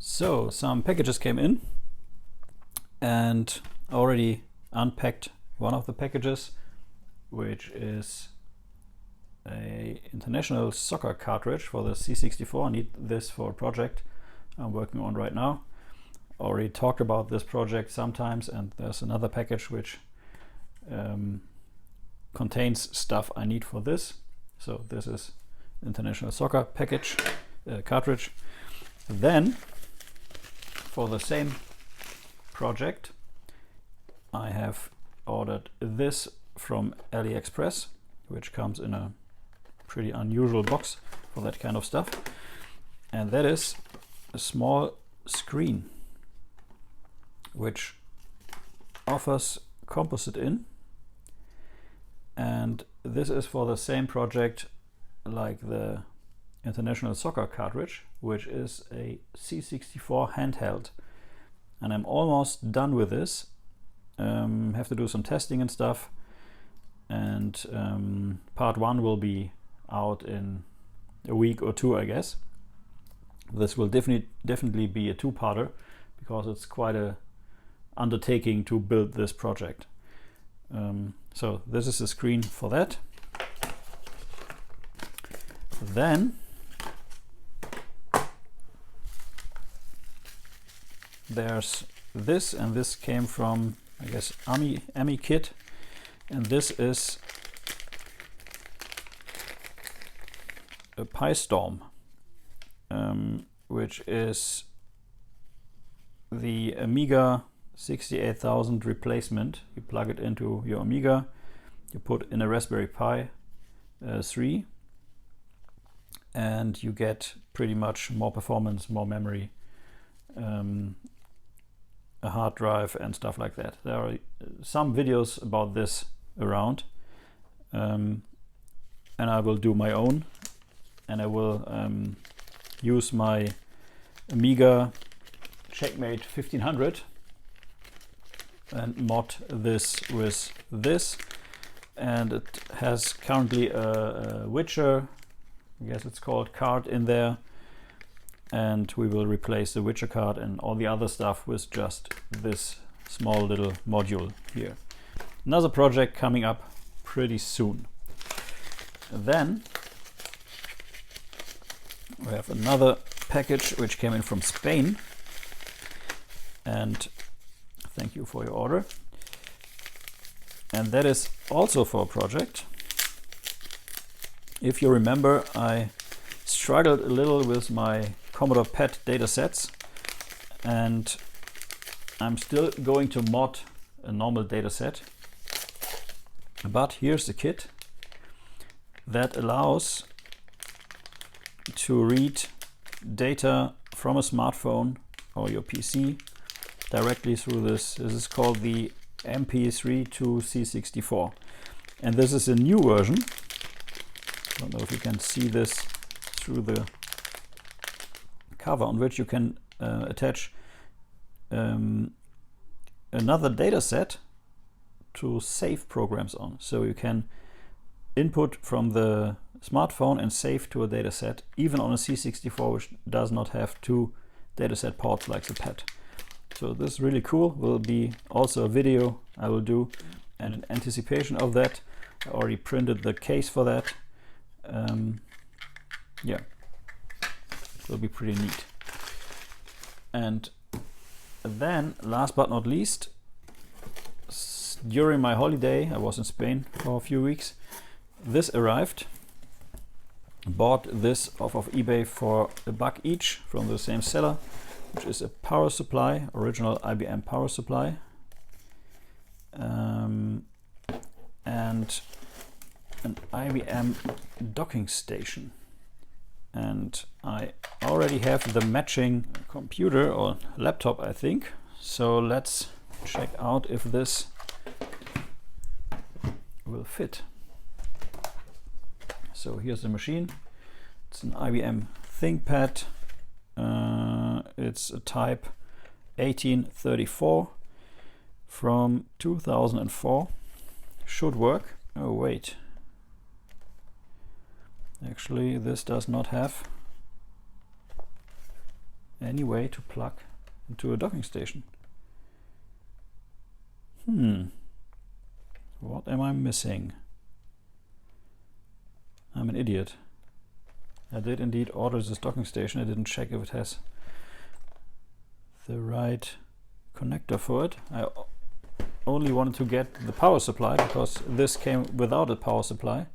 So some packages came in, and I already unpacked one of the packages, which is a international soccer cartridge for the C64. I need this for a project I'm working on right now. Already talked about this project sometimes, and there's another package which contains stuff I need for this. So this is international soccer package cartridge. Then for the same project I have ordered this from AliExpress, which comes in a pretty unusual box for that kind of stuff, and that is a small screen which offers composite in, and this is for the same project like the international soccer cartridge, which is a C64 handheld, and I'm almost done with this. Have to do some testing and stuff, and part 1 will be out in a week or two, I guess. This will definitely be a two-parter because it's quite a undertaking to build this project. So this is the screen for that. Then there's this, and this came from, I guess, Ami Kit, and this is a PiStorm, which is the Amiga 68000 replacement. You plug it into your Amiga, you put in a Raspberry Pi 3, and you get pretty much more performance, more memory, a hard drive and stuff like that. There are some videos about this around, and I will do my own, and I will use my Amiga Checkmate 1500 and mod this with this, and it has currently a Witcher, I guess it's called, card in there, and we will replace the Witcher card and all the other stuff with just this small little module here. Another project coming up pretty soon. Then we have another package which came in from Spain, and thank you for your order. And that is also for a project. If you remember, I struggled a little with my Commodore PET datasets, and I'm still going to mod a normal dataset, but here's the kit that allows to read data from a smartphone or your PC directly through this. This is called the MP3 to C64, and this is a new version. I don't know if you can see this through the cover, on which you can attach another data set to save programs on. So you can input from the smartphone and save to a data set, even on a C64, which does not have two dataset ports like the PET. So this is really cool. Will be also a video I will do, and in anticipation of that, I already printed the case for that. Yeah, it will be pretty neat. And then, last but not least, during my holiday, I was in Spain for a few weeks, this arrived. Bought this off of eBay for $1 each from the same seller, which is a power supply, original IBM power supply, and an IBM docking station. And I already have the matching computer or laptop, I think. So let's check out if this will fit. So here's the machine. It's an IBM Thinkpad. It's a type 1834 from 2004. Should work. Oh wait. Actually, this does not have any way to plug into a docking station. What am I missing? I'm an idiot. I did indeed order this docking station. I didn't check if it has the right connector for it. I only wanted to get the power supply because this came without a power supply.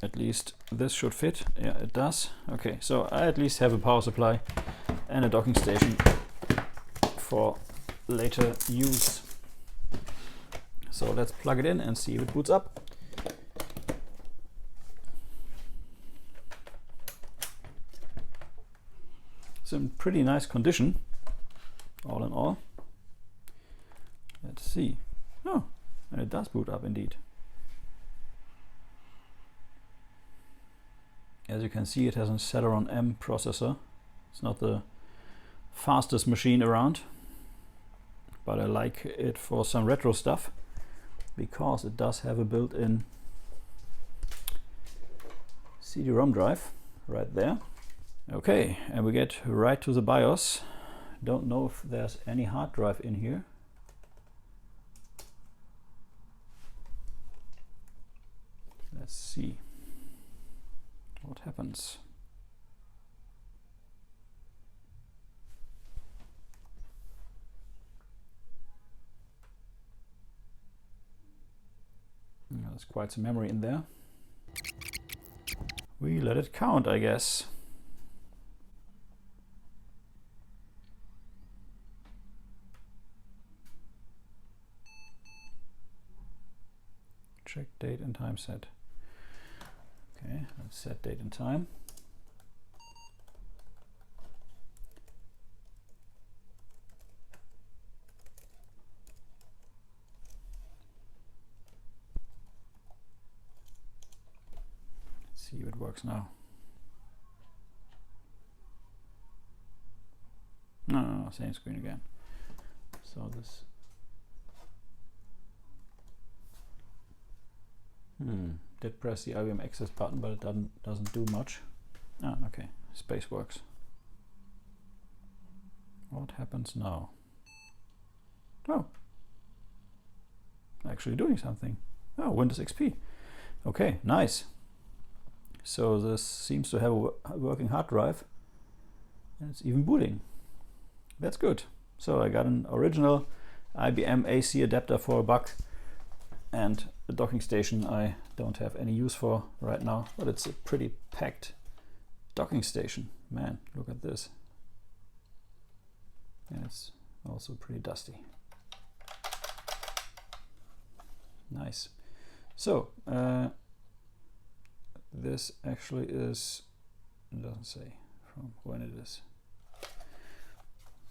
At least this should fit. Yeah, it does. Okay, so I at least have a power supply and a docking station for later use. So let's plug it in and see if it boots up. It's in pretty nice condition, all in all. Let's see. Oh, and it does boot up indeed. As you can see, it has a Celeron M processor. It's not the fastest machine around, but I like it for some retro stuff because it does have a built-in CD-ROM drive right there. Okay, and we get right to the BIOS. Don't know if there's any hard drive in here. Let's see what happens. Yeah, there's quite some memory in there. We let it count, I guess. Check date and time set. Okay, let's set date and time. Let's see if it works now. No, same screen again. So this. Did press the IBM access button, but it doesn't do much. Ah, okay, space works. What happens now? Oh, actually doing something. Oh, Windows XP. Okay, nice. So this seems to have a working hard drive, and it's even booting. That's good. So I got an original IBM AC adapter for $1, and the docking station I don't have any use for right now, but it's a pretty packed docking station. Man, look at this. And it's also pretty dusty. Nice. So this actually is, it doesn't say from when it is.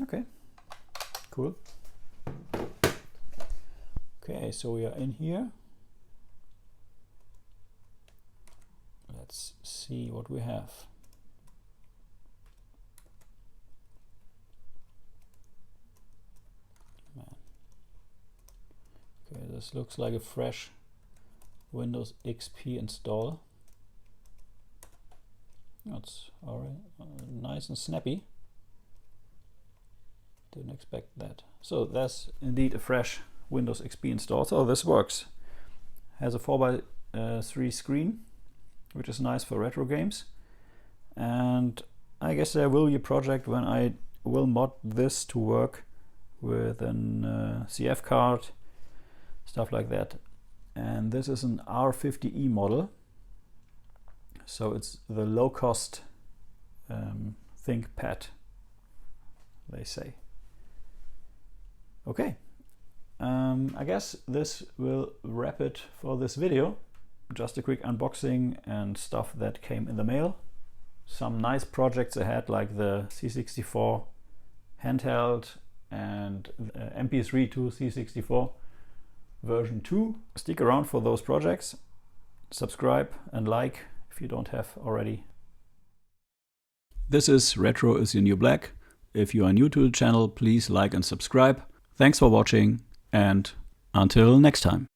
Okay, cool. Okay, so we are in here. Let's see what we have. Man. Okay, this looks like a fresh Windows XP install. It's already nice and snappy. Didn't expect that. So that's indeed a fresh Windows XP install. So this works. Has a 4x3 screen, which is nice for retro games. And I guess there will be a project when I will mod this to work with an CF card, stuff like that. And this is an R50E model. So it's the low-cost ThinkPad, they say. Okay. I guess this will wrap it for this video. Just a quick unboxing and stuff that came in the mail. Some nice projects ahead, like the C64 handheld and MP3 to C64 version 2. Stick around for those projects. subscribe and like if you don't have already. This is Retro is Your New Black. If you are new to the channel, please like and subscribe. Thanks for watching, and until next time.